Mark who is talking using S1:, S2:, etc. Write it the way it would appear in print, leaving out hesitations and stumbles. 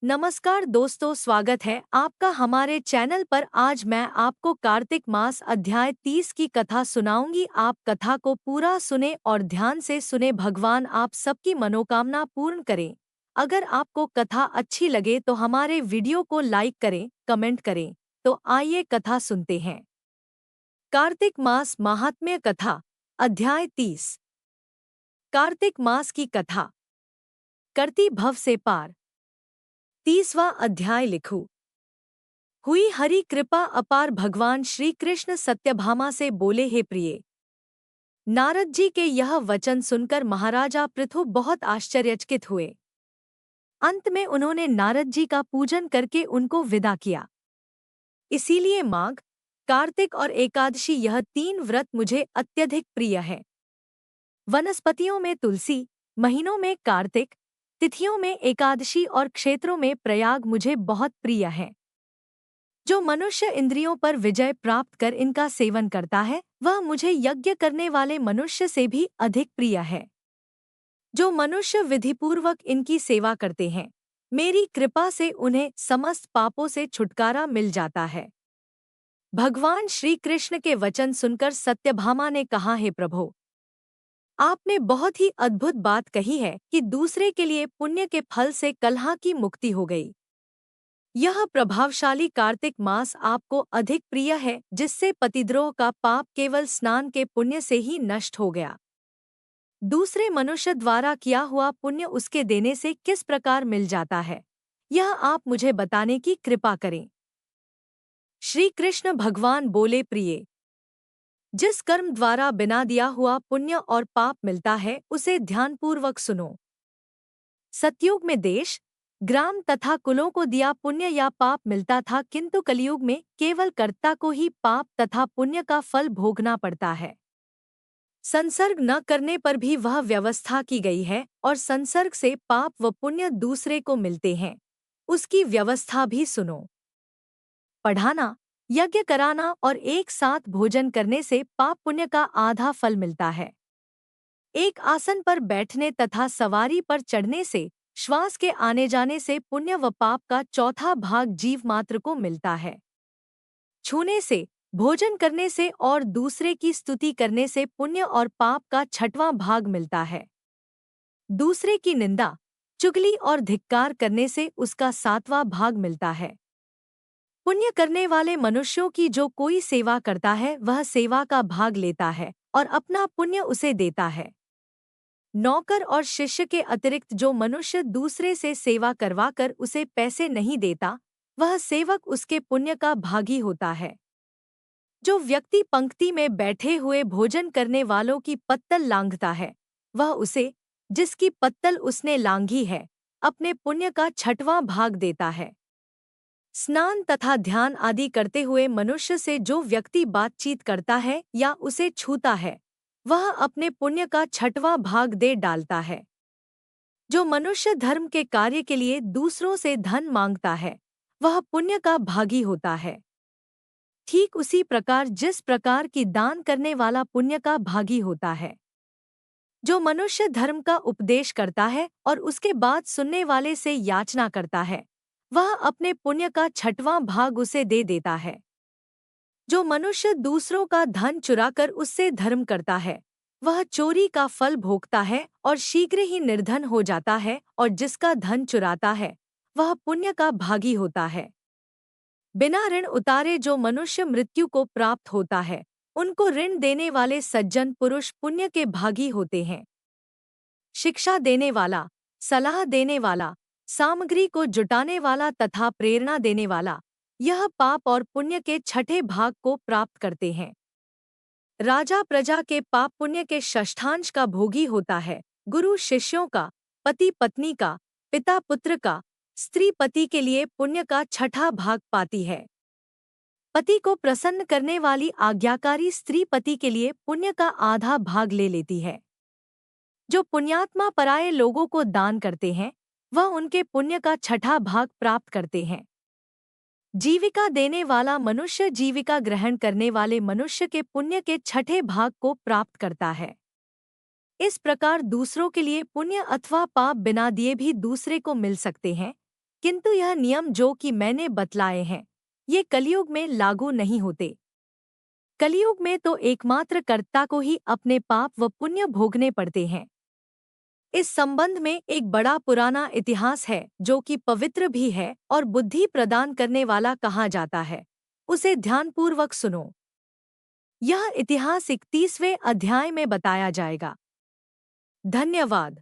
S1: नमस्कार दोस्तों, स्वागत है आपका हमारे चैनल पर। आज मैं आपको कार्तिक मास अध्याय 30 की कथा सुनाऊंगी। आप कथा को पूरा सुने और ध्यान से सुने। भगवान आप सबकी मनोकामना पूर्ण करें। अगर आपको कथा अच्छी लगे तो हमारे वीडियो को लाइक करें, कमेंट करें। तो आइए कथा सुनते हैं। कार्तिक मास महात्म्य कथा अध्याय 30। कार्तिक मास की कथा। करती भव से पार। 30वां अध्याय लिखूं। हुई हरि कृपा अपार। भगवान श्री कृष्ण सत्यभामा से बोले, हे प्रिय। नारद जी के यह वचन सुनकर महाराजा पृथु बहुत आश्चर्यचकित हुए। अंत में उन्होंने नारद जी का पूजन करके उनको विदा किया। इसीलिए माघ, कार्तिक और एकादशी यह 3 व्रत मुझे अत्यधिक प्रिय है। वनस्पतियों में तुलसी, महीनों में कार्तिक, तिथियों में एकादशी और क्षेत्रों में प्रयाग मुझे बहुत प्रिय है। जो मनुष्य इंद्रियों पर विजय प्राप्त कर इनका सेवन करता है, वह मुझे यज्ञ करने वाले मनुष्य से भी अधिक प्रिय है। जो मनुष्य विधिपूर्वक इनकी सेवा करते हैं, मेरी कृपा से उन्हें समस्त पापों से छुटकारा मिल जाता है। भगवान श्री कृष्ण के वचन सुनकर सत्यभामा ने कहा, हे प्रभो, आपने बहुत ही अद्भुत बात कही है कि दूसरे के लिए पुण्य के फल से कलह की मुक्ति हो गई। यह प्रभावशाली कार्तिक मास आपको अधिक प्रिय है, जिससे पतिद्रोह का पाप केवल स्नान के पुण्य से ही नष्ट हो गया। दूसरे मनुष्य द्वारा किया हुआ पुण्य उसके देने से किस प्रकार मिल जाता है, यह आप मुझे बताने की कृपा करें। श्री कृष्ण भगवान बोले, प्रिय, जिस कर्म द्वारा बिना दिया हुआ पुण्य और पाप मिलता है, उसे ध्यानपूर्वक सुनो। सतयुग में देश, ग्राम तथा कुलों को दिया पुण्य या पाप मिलता था, किंतु कलयुग में केवल कर्ता को ही पाप तथा पुण्य का फल भोगना पड़ता है। संसर्ग न करने पर भी वह व्यवस्था की गई है, और संसर्ग से पाप व पुण्य दूसरे को मिलते हैं, उसकी व्यवस्था भी सुनो। पढ़ाना, यज्ञ कराना और एक साथ भोजन करने से पाप पुण्य का आधा फल मिलता है। एक आसन पर बैठने तथा सवारी पर चढ़ने से, श्वास के आने जाने से पुण्य व पाप का चौथा भाग जीव मात्र को मिलता है। छूने से, भोजन करने से और दूसरे की स्तुति करने से पुण्य और पाप का छठवां भाग मिलता है। दूसरे की निंदा, चुगली और धिक्कार करने से उसका 7वां भाग मिलता है। पुण्य करने वाले मनुष्यों की जो कोई सेवा करता है, वह सेवा का भाग लेता है और अपना पुण्य उसे देता है। नौकर और शिष्य के अतिरिक्त जो मनुष्य दूसरे से सेवा करवाकर उसे पैसे नहीं देता, वह सेवक उसके पुण्य का भागी होता है। जो व्यक्ति पंक्ति में बैठे हुए भोजन करने वालों की पत्तल लांघता है, वह उसे, जिसकी पत्तल उसने लांघी है, अपने पुण्य का 6वां भाग देता है। स्नान तथा ध्यान आदि करते हुए मनुष्य से जो व्यक्ति बातचीत करता है या उसे छूता है, वह अपने पुण्य का 6वां भाग दे डालता है। जो मनुष्य धर्म के कार्य के लिए दूसरों से धन मांगता है, वह पुण्य का भागी होता है। ठीक उसी प्रकार जिस प्रकार की दान करने वाला पुण्य का भागी होता है। जो मनुष्य धर्म का उपदेश करता है और उसके बाद सुनने वाले से याचना करता है, वह अपने पुण्य का 6वां भाग उसे दे देता है। जो मनुष्य दूसरों का धन चुराकर उससे धर्म करता है, वह चोरी का फल भोगता है और शीघ्र ही निर्धन हो जाता है, और जिसका धन चुराता है, वह पुण्य का भागी होता है। बिना ऋण उतारे जो मनुष्य मृत्यु को प्राप्त होता है, उनको ऋण देने वाले सज्जन पुरुष पुण्य के भागी होते हैं। शिक्षा देने वाला, सलाह देने वाला, सामग्री को जुटाने वाला तथा प्रेरणा देने वाला, यह पाप और पुण्य के 6ठे भाग को प्राप्त करते हैं। राजा प्रजा के पाप पुण्य के षष्ठांश का भोगी होता है। गुरु शिष्यों का, पति पत्नी का, पिता पुत्र का, स्त्री पति के लिए पुण्य का 6ठा भाग पाती है। पति को प्रसन्न करने वाली आज्ञाकारी स्त्री पति के लिए पुण्य का आधा भाग ले लेती है। जो पुण्यात्मा पराये लोगों को दान करते हैं, वह उनके पुण्य का 6ठा भाग प्राप्त करते हैं। जीविका देने वाला मनुष्य जीविका ग्रहण करने वाले मनुष्य के पुण्य के 6ठे भाग को प्राप्त करता है। इस प्रकार दूसरों के लिए पुण्य अथवा पाप बिना दिए भी दूसरे को मिल सकते हैं, किंतु यह नियम जो कि मैंने बतलाए हैं, ये कलयुग में लागू नहीं होते। कलयुग में तो एकमात्र कर्ता को ही अपने पाप व पुण्य भोगने पड़ते हैं। इस संबंध में एक बड़ा पुराना इतिहास है जो कि पवित्र भी है और बुद्धि प्रदान करने वाला कहा जाता है। उसे ध्यानपूर्वक सुनो। यह इतिहास 31वें अध्याय में बताया जाएगा। धन्यवाद।